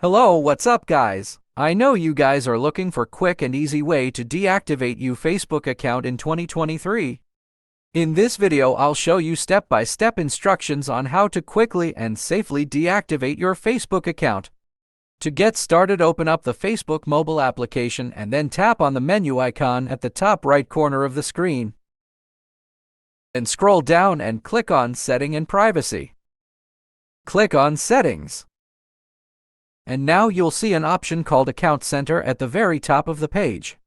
Hello, what's up guys? I know you guys are looking for quick and easy way to deactivate your Facebook account in 2023. In this video, I'll show you step-by-step instructions on how to quickly and safely deactivate your Facebook account. To get started, open up the Facebook mobile application and then tap on the menu icon at the top right corner of the screen. Then scroll down and click on Setting and Privacy. Click on Settings. And now you'll see an option called Account Center at the very top of the page.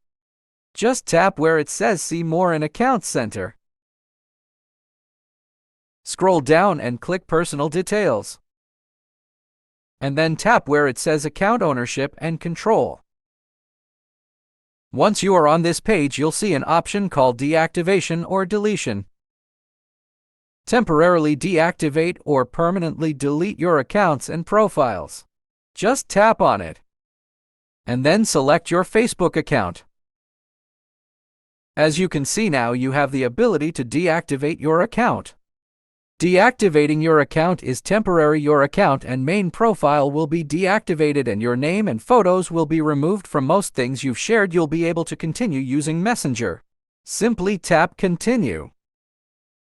Just tap where it says See More in Account Center. Scroll down and click Personal Details. And then tap where it says Account Ownership and Control. Once you are on this page, you'll see an option called Deactivation or Deletion. Temporarily deactivate or permanently delete your accounts and profiles. Just tap on it, and then select your Facebook account. As you can see now, you have the ability to deactivate your account. Deactivating your account is temporary. Your account and main profile will be deactivated and your name and photos will be removed from most things you've shared. You'll be able to continue using Messenger. Simply tap Continue.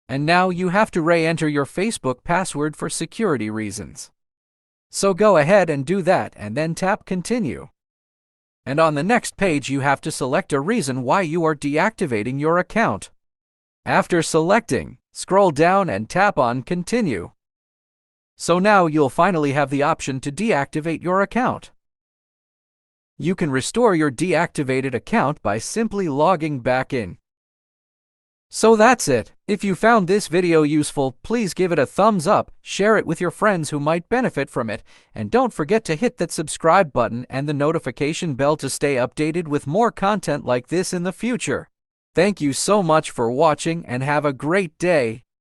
And now you have to re-enter your Facebook password for security reasons. So go ahead and do that and then tap Continue. And on the next page you have to select a reason why you are deactivating your account. After selecting, scroll down and tap on Continue. So now you'll finally have the option to deactivate your account. You can restore your deactivated account by simply logging back in. So that's it. If you found this video useful, please give it a thumbs up, share it with your friends who might benefit from it, and don't forget to hit that subscribe button and the notification bell to stay updated with more content like this in the future. Thank you so much for watching and have a great day.